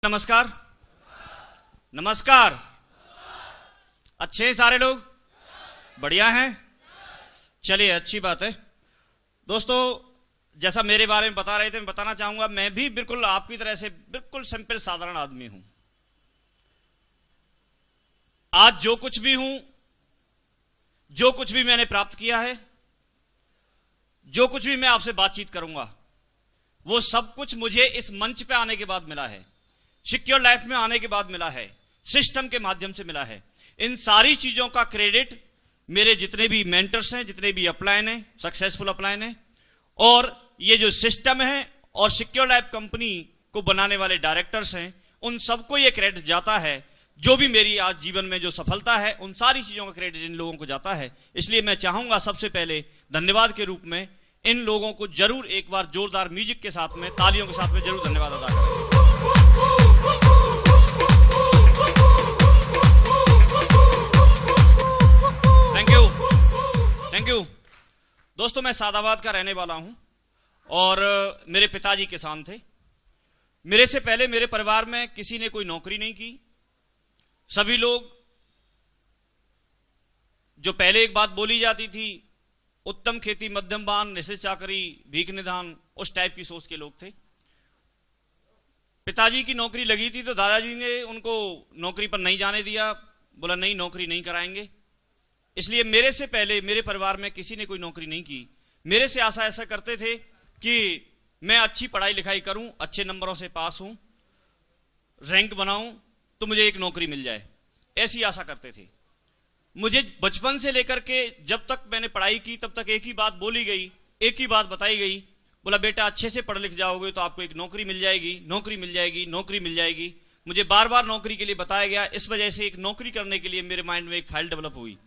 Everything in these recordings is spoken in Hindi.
नमस्कार। नमस्कार। अच्छे हैं सारे लोग? बढ़िया हैं? चलिए, अच्छी बात है। दोस्तों, जैसा मेरे बारे में बता रहे थे, मैं बताना चाहूंगा, मैं भी बिल्कुल आपकी तरह से बिल्कुल सिंपल साधारण आदमी हूं। आज जो कुछ भी हूं, जो कुछ भी मैंने प्राप्त किया है, जो कुछ भी मैं आपसे बातचीत करूंगा, वो सब कुछ मुझे इस मंच पे आने के बाद मिला है, सिक्योर लाइफ में आने के बाद मिला है, सिस्टम के माध्यम से मिला है। इन सारी चीजों का क्रेडिट मेरे जितने भी मेंटर्स हैं, जितने भी अपलाइन हैं, सक्सेसफुल अपलाइन हैं, और ये जो सिस्टम है और सिक्योर लाइफ कंपनी को बनाने वाले डायरेक्टर्स हैं, उन सबको ये क्रेडिट जाता है। जो भी मेरी आज जीवन में जो सफलता है, उन सारी चीजों का क्रेडिट इन लोगों को जाता है। इसलिए मैं चाहूंगा सबसे पहले धन्यवाद के रूप में इन लोगों को जरूर एक बार जोरदार म्यूजिक के साथ में, तालियों के साथ में जरूर धन्यवाद अदा करें। Thank you, thank you. दोस्तों, मैं सादाबाद का रहने वाला हूं और मेरे पिताजी किसान थे। मेरे से पहले मेरे परिवार में किसी ने कोई नौकरी नहीं की। सभी लोग, जो पहले एक बात बोली जाती थी, उत्तम खेती मध्यम बान, निश्चित चाकरी भीख निधान, उस टाइप की सोच के लोग थे। पिताजी की नौकरी लगी थी तो दादाजी ने उनको नौकरी पर नहीं जाने दिया, बोला नहीं, नौकरी नहीं कराएंगे। इसलिए मेरे से पहले मेरे परिवार में किसी ने कोई नौकरी नहीं की। मेरे से आशा ऐसा करते थे कि मैं अच्छी पढ़ाई लिखाई करूं, अच्छे नंबरों से पास हूं, रैंक बनाऊं तो मुझे एक नौकरी मिल जाए, ऐसी आशा करते थे। मुझे बचपन से लेकर के जब तक मैंने पढ़ाई की, तब तक एक ही बात बोली गई, एक ही बात बताई गई, बोला बेटा अच्छे से पढ़ लिख जाओगे तो आपको एक नौकरी मिल जाएगी, नौकरी मिल जाएगी, नौकरी मिल जाएगी। मुझे बार बार नौकरी के लिए बताया गया। इस वजह से एक नौकरी करने के लिए मेरे माइंड में एक फाइल डेवलप हुई।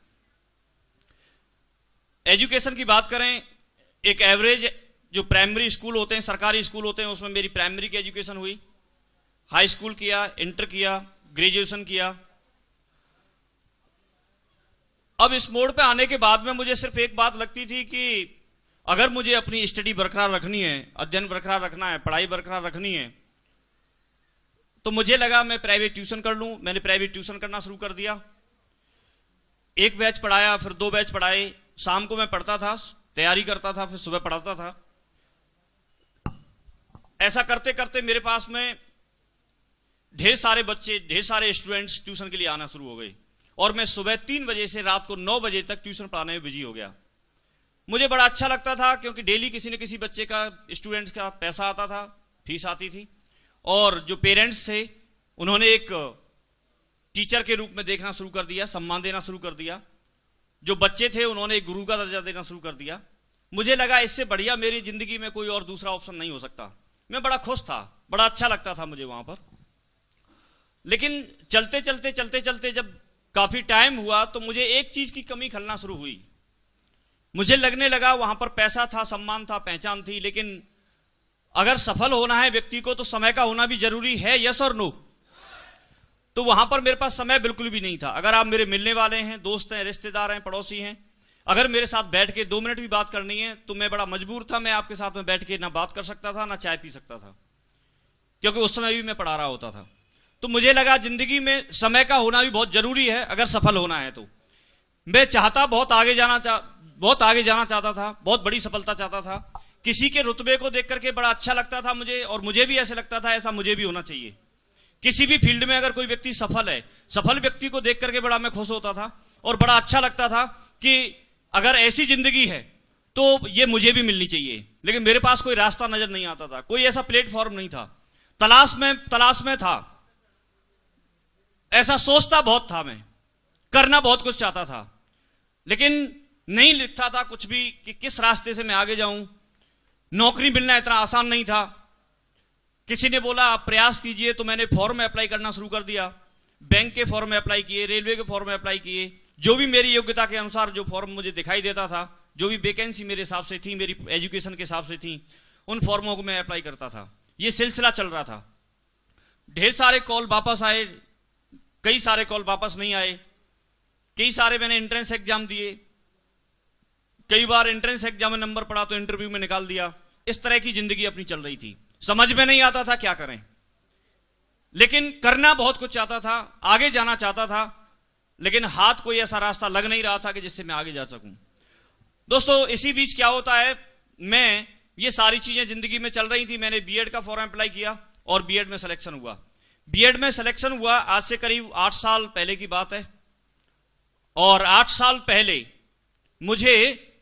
एजुकेशन की बात करें, एक एवरेज जो प्राइमरी स्कूल होते हैं, सरकारी स्कूल होते हैं, उसमें मेरी प्राइमरी की एजुकेशन हुई, हाई स्कूल किया, इंटर किया, ग्रेजुएशन किया। अब इस मोड़ पे आने के बाद में मुझे सिर्फ एक बात लगती थी कि अगर मुझे अपनी स्टडी बरकरार रखनी है, अध्ययन बरकरार रखना है, पढ़ाई बरकरार रखनी है, तो मुझे लगा मैं प्राइवेट ट्यूशन कर लूं। मैंने प्राइवेट ट्यूशन करना शुरू कर दिया। एक बैच पढ़ाया, फिर 2 बैच पढ़ाए। शाम को मैं पढ़ता था, तैयारी करता था, फिर सुबह पढ़ाता था। ऐसा करते करते मेरे पास में ढेर सारे बच्चे, ढेर सारे स्टूडेंट्स ट्यूशन के लिए आना शुरू हो गए और मैं सुबह 3 बजे से रात को 9 बजे तक ट्यूशन पढ़ाने में बिजी हो गया। मुझे बड़ा अच्छा लगता था क्योंकि डेली किसी न किसी बच्चे का, स्टूडेंट्स का पैसा आता था, फीस आती थी, और जो पेरेंट्स थे उन्होंने एक टीचर के रूप में देखना शुरू कर दिया, सम्मान देना शुरू कर दिया। जो बच्चे थे उन्होंने एक गुरु का दर्जा देना शुरू कर दिया। मुझे लगा इससे बढ़िया मेरी जिंदगी में कोई और दूसरा ऑप्शन नहीं हो सकता। मैं बड़ा खुश था, बड़ा अच्छा लगता था मुझे वहां पर। लेकिन चलते चलते चलते चलते जब काफी टाइम हुआ तो मुझे एक चीज की कमी खलना शुरू हुई। मुझे लगने लगा वहां पर पैसा था, सम्मान था, पहचान थी, लेकिन अगर सफल होना है व्यक्ति को तो समय का होना भी जरूरी है, यस और नो। तो वहां पर मेरे पास समय बिल्कुल भी नहीं था। अगर आप मेरे मिलने वाले हैं, दोस्त हैं, रिश्तेदार हैं, पड़ोसी हैं, अगर मेरे साथ बैठ के 2 मिनट भी बात करनी है तो मैं बड़ा मजबूर था। मैं आपके साथ में बैठ के ना बात कर सकता था, ना चाय पी सकता था, क्योंकि उस समय भी मैं पढ़ा रहा होता था। तो मुझे लगा जिंदगी में समय का होना भी बहुत जरूरी है अगर सफल होना है तो। मैं चाहता बहुत आगे जाना चाहता था, बहुत बड़ी सफलता चाहता था। किसी के रुतबे को देख करके बड़ा अच्छा लगता था मुझे, और मुझे भी ऐसे लगता था ऐसा मुझे भी होना चाहिए। किसी भी फील्ड में अगर कोई व्यक्ति सफल है, सफल व्यक्ति को देख करके बड़ा मैं खुश होता था और बड़ा अच्छा लगता था कि अगर ऐसी जिंदगी है तो ये मुझे भी मिलनी चाहिए। लेकिन मेरे पास कोई रास्ता नजर नहीं आता था, कोई ऐसा प्लेटफॉर्म नहीं था। तलाश में था, ऐसा सोचता बहुत था, मैं करना बहुत कुछ चाहता था, लेकिन नहीं लिखता था कुछ भी कि किस रास्ते से मैं आगे जाऊं। नौकरी मिलना इतना आसान नहीं था। किसी ने बोला आप प्रयास कीजिए, तो मैंने फॉर्म में अप्लाई करना शुरू कर दिया। बैंक के फॉर्म में अप्लाई किए, रेलवे के फॉर्म में अप्लाई किए, जो भी मेरी योग्यता के अनुसार जो फॉर्म मुझे दिखाई देता था, जो भी वैकेंसी मेरे हिसाब से थी, मेरी एजुकेशन के हिसाब से थी, उन फॉर्मों को मैं अप्लाई करता था। ये सिलसिला चल रहा था। ढेर सारे कॉल वापस आए, कई सारे कॉल वापस नहीं आए, कई सारे मैंने एंट्रेंस एग्जाम दिए, कई बार एंट्रेंस एग्जाम में नंबर पड़ा तो इंटरव्यू में निकाल दिया। इस तरह की जिंदगी अपनी चल रही थी। समझ में नहीं आता था क्या करें। लेकिन करना बहुत कुछ चाहता था, आगे जाना चाहता था, लेकिन हाथ कोई ऐसा रास्ता लग नहीं रहा था कि जिससे मैं आगे जा सकूं। दोस्तों, इसी बीच क्या होता है, मैं ये सारी चीजें जिंदगी में चल रही थी। मैंने बीएड का फॉर्म अप्लाई किया और बीएड में सिलेक्शन हुआ। बीएड में सिलेक्शन हुआ आज से करीब 8 साल पहले की बात है। और 8 साल पहले मुझे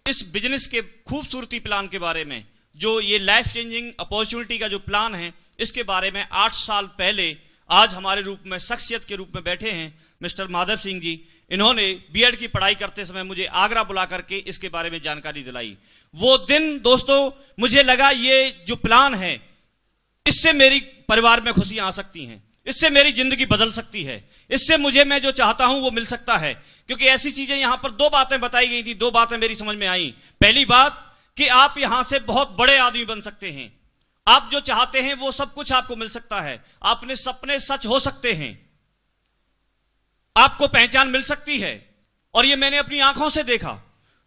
इस बिजनेस के खूबसूरती प्लान के बारे में, जो ये लाइफ चेंजिंग अपॉर्चुनिटी का जो प्लान है, इसके बारे में 8 साल पहले आज हमारे रूप में, शख्सियत के रूप में बैठे हैं मिस्टर माधव सिंह जी। इन्होंने बीएड की पढ़ाई करते समय मुझे आगरा बुला करके इसके बारे में जानकारी दिलाई। वो दिन दोस्तों मुझे लगा ये जो प्लान है, इससे मेरी परिवार में खुशियां आ सकती हैं, इससे मेरी जिंदगी बदल सकती है, इससे मुझे मैं जो चाहता हूं वो मिल सकता है। क्योंकि ऐसी चीजें यहां पर 2 बातें बताई गई थी, 2 बातें मेरी समझ में आई। पहली बात कि आप यहां से बहुत बड़े आदमी बन सकते हैं, आप जो चाहते हैं वो सब कुछ आपको मिल सकता है, अपने सपने सच हो सकते हैं, आपको पहचान मिल सकती है। और ये मैंने अपनी आंखों से देखा,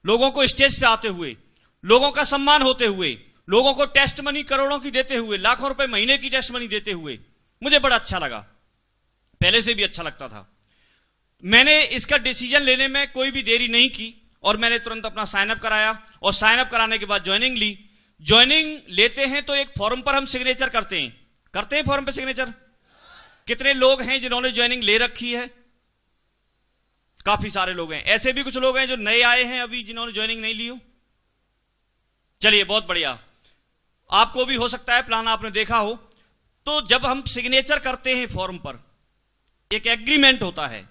लोगों को स्टेज पे आते हुए, लोगों का सम्मान होते हुए, लोगों को टेस्ट मनी करोड़ों की देते हुए, लाखों रुपए महीने की टेस्ट मनी देते हुए मुझे बड़ा अच्छा लगा, पहले से भी अच्छा लगता था। मैंने इसका डिसीजन लेने में कोई भी देरी नहीं की और मैंने तुरंत अपना साइन अप कराया और साइन अप कराने के बाद ज्वाइनिंग ली। ज्वाइनिंग लेते हैं तो एक फॉर्म पर हम सिग्नेचर करते हैं फॉर्म पर सिग्नेचर। कितने लोग हैं जिन्होंने ज्वाइनिंग ले रखी है? काफी सारे लोग हैं। ऐसे भी कुछ लोग हैं जो नए आए हैं अभी, जिन्होंने ज्वाइनिंग नहीं ली हो। चलिए, बहुत बढ़िया। आपको भी हो सकता है प्लान आपने देखा हो। तो जब हम सिग्नेचर करते हैं फॉर्म पर, एक एग्रीमेंट होता है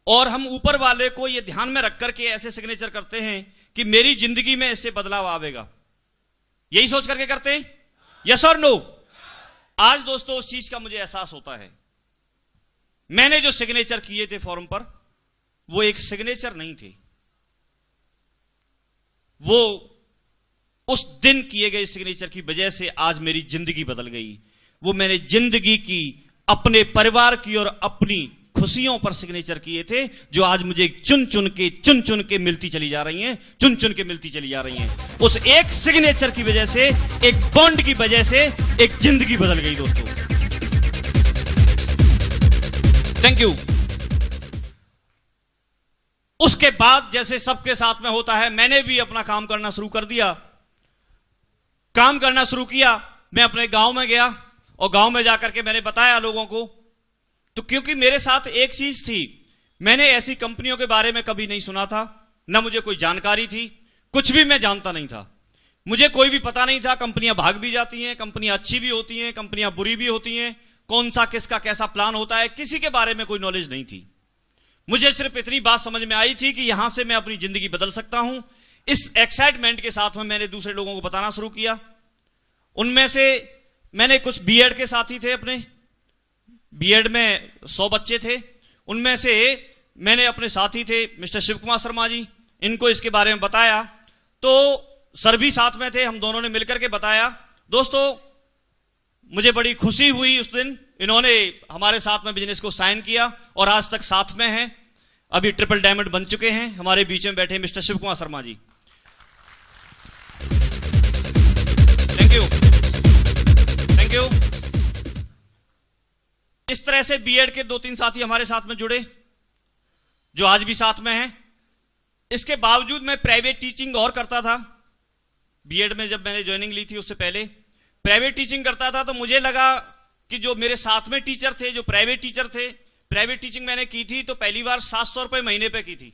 और हम ऊपर वाले को यह ध्यान में रख करके ऐसे सिग्नेचर करते हैं कि मेरी जिंदगी में इससे बदलाव आवेगा, यही सोच करके करते हैं। यस और नो? आज दोस्तों उस चीज का मुझे एहसास होता है। मैंने जो सिग्नेचर किए थे फॉर्म पर, वो एक सिग्नेचर नहीं थे, वो उस दिन किए गए सिग्नेचर की वजह से आज मेरी जिंदगी बदल गई। वो मैंने जिंदगी की, अपने परिवार की और अपनी खुशियों पर सिग्नेचर किए थे, जो आज मुझे चुन चुन के मिलती चली जा रही हैं, चुन चुन के मिलती चली जा रही हैं। उस एक सिग्नेचर की वजह से, एक बॉन्ड की वजह से एक जिंदगी बदल गई दोस्तों। Thank you. उसके बाद जैसे सबके साथ में होता है, मैंने भी अपना काम करना शुरू कर दिया। काम करना शुरू किया, मैं अपने गांव में गया और गांव में जाकर के मैंने बताया लोगों को। तो क्योंकि मेरे साथ एक चीज थी, मैंने ऐसी कंपनियों के बारे में कभी नहीं सुना था, ना मुझे कोई जानकारी थी, कुछ भी मैं जानता नहीं था। मुझे कोई भी पता नहीं था, कंपनियां भाग भी जाती हैं, कंपनियां अच्छी भी होती हैं, कंपनियां बुरी भी होती हैं, कौन सा किसका कैसा प्लान होता है, किसी के बारे में कोई नॉलेज नहीं थी। मुझे सिर्फ इतनी बात समझ में आई थी कि यहां से मैं अपनी जिंदगी बदल सकता हूं। इस एक्साइटमेंट के साथ में मैंने दूसरे लोगों को बताना शुरू किया। उनमें से मैंने कुछ बीएड के साथी थे, अपने बीएड में 100 बच्चे थे, उनमें से मैंने अपने साथी थे मिस्टर शिव कुमार शर्मा जी, इनको इसके बारे में बताया। तो सर भी साथ में थे, हम दोनों ने मिलकर के बताया। दोस्तों, मुझे बड़ी खुशी हुई उस दिन, इन्होंने हमारे साथ में बिजनेस को साइन किया और आज तक साथ में हैं। अभी ट्रिपल डायमंड बन चुके हैं। हमारे बीच में बैठे mister Shiv Kumar Sharma ji, thank you, thank you. इस तरह से बीएड के 2-3 साथी हमारे साथ में जुड़े, जो आज भी साथ में हैं। इसके बावजूद मैं प्राइवेट टीचिंग और करता था। बीएड में जब मैंने ज्वाइनिंग ली थी उससे पहले प्राइवेट टीचिंग करता था। तो मुझे लगा कि जो मेरे साथ में टीचर थे, जो प्राइवेट टीचर थे, प्राइवेट टीचिंग मैंने की थी तो पहली बार 700 रुपए महीने पे की थी।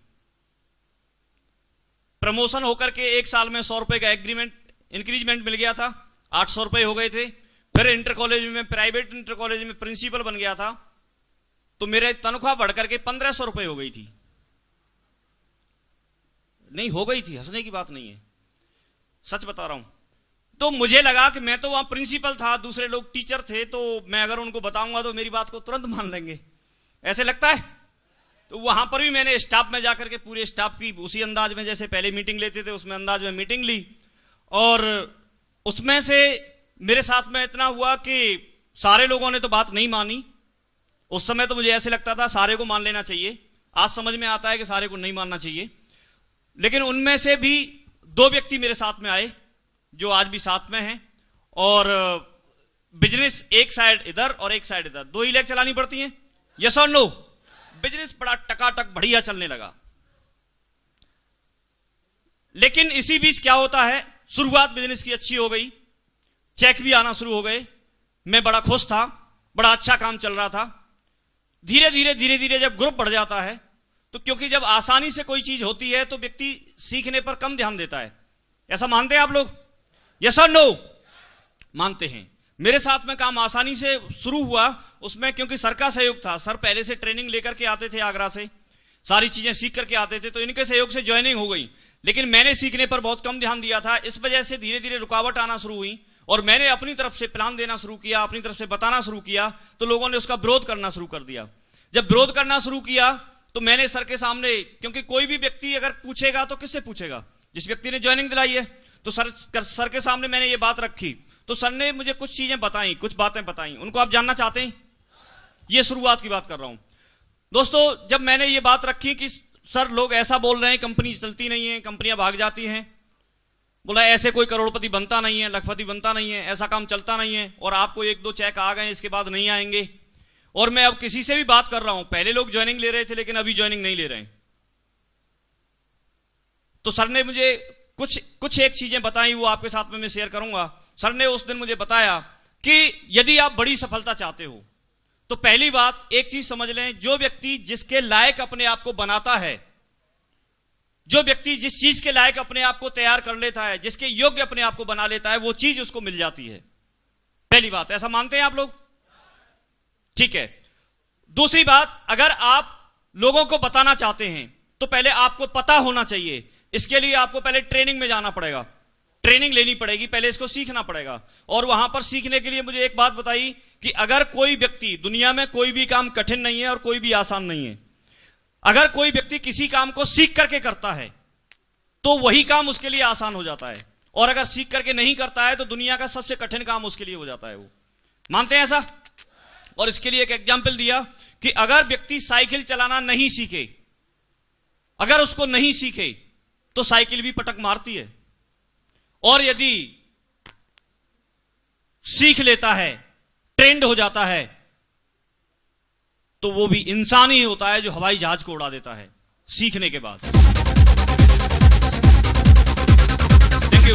प्रमोशन होकर के 1 साल में 100 रुपए का एग्रीमेंट इंक्रीजमेंट मिल गया था, 800 रुपए हो गए थे। फिर इंटर कॉलेज में, प्राइवेट इंटर कॉलेज में प्रिंसिपल बन गया था, तो मेरे तनख्वाह बढ़कर के 1500 रुपए हो गई थी। नहीं हो गई थी, हंसने की बात नहीं है, सच बता रहा हूं। तो मुझे लगा कि मैं तो वहां प्रिंसिपल था, दूसरे लोग टीचर थे, तो मैं अगर उनको बताऊंगा तो मेरी बात को तुरंत मान लेंगे, ऐसे लगता है। तो वहां पर भी मैंने स्टाफ में जाकर के पूरे स्टाफ की उसी अंदाज में, जैसे पहले मीटिंग लेते थे उसमें अंदाज में मीटिंग ली। और उसमें से मेरे साथ में इतना हुआ कि सारे लोगों ने तो बात नहीं मानी। उस समय तो मुझे ऐसे लगता था सारे को मान लेना चाहिए, आज समझ में आता है कि सारे को नहीं मानना चाहिए। लेकिन उनमें से भी 2 व्यक्ति मेरे साथ में आए जो आज भी साथ में हैं, और बिजनेस एक साइड इधर और एक साइड इधर, 2 ही लेग चलानी पड़ती हैं, यस और नो। बिजनेस बड़ा टकाटक बढ़िया चलने लगा, लेकिन इसी बीच क्या होता है, शुरुआत बिजनेस की अच्छी हो गई, चेक भी आना शुरू हो गए, मैं बड़ा खुश था, बड़ा अच्छा काम चल रहा था। धीरे धीरे जब ग्रुप बढ़ जाता है, तो क्योंकि जब आसानी से कोई चीज होती है तो व्यक्ति सीखने पर कम ध्यान देता है। ऐसा मानते हैं आप लोग, यस और नो? मानते हैं। मेरे साथ में काम आसानी से शुरू हुआ, उसमें क्योंकि सर का सहयोग था, सर पहले से ट्रेनिंग लेकर के आते थे आगरा से, सारी चीजें सीख करके आते थे, तो इनके सहयोग से ज्वाइनिंग हो गई। लेकिन मैंने सीखने पर बहुत कम ध्यान दिया था, इस वजह से धीरे धीरे रुकावट आना शुरू हुई, और मैंने अपनी तरफ से प्लान देना शुरू किया, अपनी तरफ से बताना शुरू किया, तो लोगों ने उसका विरोध करना शुरू कर दिया। जब विरोध करना शुरू किया तो मैंने सर के सामने, क्योंकि कोई भी व्यक्ति अगर पूछेगा तो किससे पूछेगा, जिस व्यक्ति ने ज्वाइनिंग दिलाई है, तो सर के सामने मैंने ये बात रखी, तो सर ने मुझे कुछ चीजें बताई, कुछ बातें बताई, उनको आप जानना चाहते हैं? ये शुरुआत की बात कर रहा हूं दोस्तों। जब मैंने ये बात रखी कि सर लोग ऐसा बोल रहे हैं कंपनी चलती नहीं है, कंपनियां भाग जाती हैं, बोला ऐसे कोई करोड़पति बनता नहीं है, लखपति बनता नहीं है, ऐसा काम चलता नहीं है, और आपको 1-2 चेक आ गए, इसके बाद नहीं आएंगे। और मैं अब किसी से भी बात कर रहा हूं, पहले लोग ज्वाइनिंग ले रहे थे लेकिन अभी ज्वाइनिंग नहीं ले रहे हैं। तो सर ने मुझे कुछ एक चीजें बताई, वो आपके साथ में मैं शेयर करूंगा। सर ने उस दिन मुझे बताया कि यदि आप बड़ी सफलता चाहते हो तो पहली बात एक चीज समझ लें, जो व्यक्ति जिसके लायक अपने आप को बनाता है, जो व्यक्ति जिस चीज के लायक अपने आप को तैयार कर लेता है, जिसके योग्य अपने आप को बना लेता है, वो चीज उसको मिल जाती है। पहली बात, ऐसा मानते हैं आप लोग? ठीक है। दूसरी बात, अगर आप लोगों को बताना चाहते हैं तो पहले आपको पता होना चाहिए। इसके लिए आपको पहले ट्रेनिंग में जाना पड़ेगा, ट्रेनिंग लेनी पड़ेगी, पहले इसको सीखना पड़ेगा। और वहां पर सीखने के लिए मुझे एक बात बताई कि अगर कोई व्यक्ति, दुनिया में कोई भी काम कठिन नहीं है और कोई भी आसान नहीं है, अगर कोई व्यक्ति किसी काम को सीख करके करता है तो वही काम उसके लिए आसान हो जाता है, और अगर सीख करके नहीं करता है तो दुनिया का सबसे कठिन काम उसके लिए हो जाता है। वो मानते हैं ऐसा? और इसके लिए एक एग्जाम्पल दिया कि अगर व्यक्ति साइकिल चलाना नहीं सीखे, अगर उसको नहीं सीखे तो साइकिल भी पटक मारती है, और यदि सीख लेता है, ट्रेंड हो जाता है, तो वो भी इंसान ही होता है जो हवाई जहाज को उड़ा देता है सीखने के बाद। Thank you.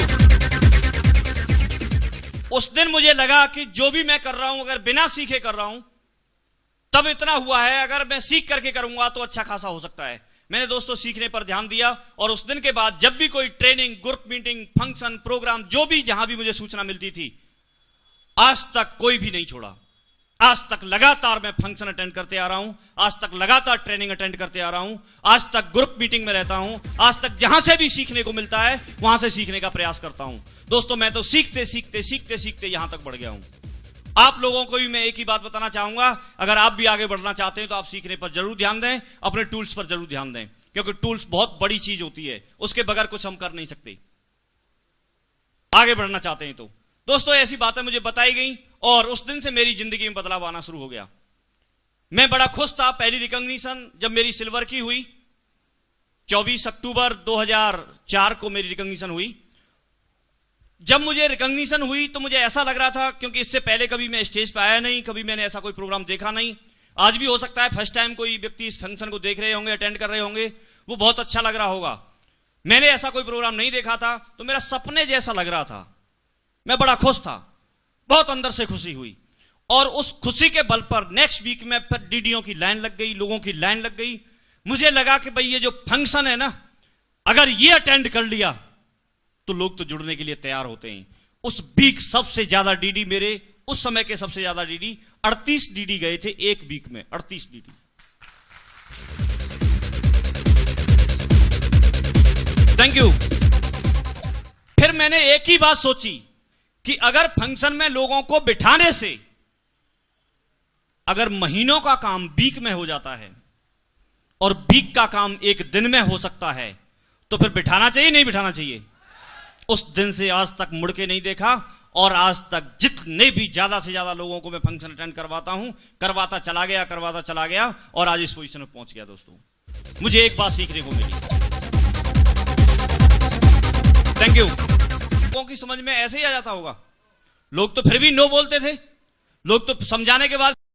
उस दिन मुझे लगा कि जो भी मैं कर रहा हूं, अगर बिना सीखे कर रहा हूं, तब इतना हुआ है, अगर मैं सीख करके करूंगा तो अच्छा खासा हो सकता है। मैंने दोस्तों सीखने पर ध्यान दिया, और उस दिन के बाद जब भी कोई training, group meeting, function, programme, जो भी जहां भी मुझे सूचना मिलती थी, आज तक कोई भी नहीं छोड़ा। आज तक लगातार मैं फंक्शन अटेंड करते आ रहा हूं, आज तक लगातार ट्रेनिंग अटेंड करते आ रहा हूं, आज तक ग्रुप मीटिंग में रहता हूं, आज तक जहां से भी सीखने को मिलता है वहां से सीखने का प्रयास करता हूं। दोस्तों मैं तो सीखते सीखते सीखते सीखते यहां तक बढ़ गया हूं। आप लोगों को भी मैं एक ही बात बताना चाहूंगा, अगर आप भी आगे बढ़ना चाहते हैं तो आप सीखने पर जरूर ध्यान दें, अपने टूल्स पर जरूर ध्यान दें, क्योंकि टूल्स बहुत बड़ी चीज होती है, उसके बगैर कुछ हम कर नहीं सकते आगे बढ़ना चाहते हैं तो। दोस्तों ऐसी बातें मुझे बताई गई, और उस दिन से मेरी जिंदगी में बदलाव आना शुरू हो गया। मैं बड़ा खुश था। पहली रिकॉग्निशन जब मेरी सिल्वर की हुई, 24 अक्टूबर 2004 को मेरी रिकॉग्निशन हुई। जब मुझे रिकॉग्निशन हुई तो मुझे ऐसा लग रहा था, क्योंकि इससे पहले कभी मैं स्टेज पे आया नहीं, कभी मैंने ऐसा कोई प्रोग्राम देखा नहीं। आज भी हो सकता है फर्स्ट टाइम कोई व्यक्ति इस फंक्शन को देख रहे होंगे, अटेंड कर रहे होंगे, वो बहुत अच्छा लग रहा होगा। मैंने ऐसा कोई प्रोग्राम नहीं देखा था, तो मेरा सपने जैसा लग रहा था। मैं बड़ा खुश था, बहुत अंदर से खुशी हुई, और उस खुशी के बल पर नेक्स्ट वीक में फिर डीडीओ की लाइन लग गई, लोगों की लाइन लग गई। मुझे लगा कि भाई ये जो फंक्शन है ना, अगर ये अटेंड कर लिया तो लोग तो जुड़ने के लिए तैयार होते हैं। उस वीक सबसे ज्यादा डीडी मेरे, उस समय के सबसे ज्यादा डीडी 38 डीडी गए थे एक वीक में, 38 डीडी। Thank you. फिर मैंने एक ही बात सोची कि अगर फंक्शन में लोगों को बिठाने से अगर महीनों का काम वीक में हो जाता है और वीक का काम एक दिन में हो सकता है, तो फिर बिठाना चाहिए नहीं बिठाना चाहिए? उस दिन से आज तक मुड़ के नहीं देखा, और आज तक जितने भी ज्यादा से ज्यादा लोगों को मैं फंक्शन अटेंड करवाता हूं, करवाता चला गया, और आज इस पोजीशन में पहुंच गया। दोस्तों मुझे एक बात सीखने को मिली। Thank you. लोगों की समझ में ऐसे ही आ जाता होगा, लोग तो फिर भी नो बोलते थे, लोग तो समझाने के बाद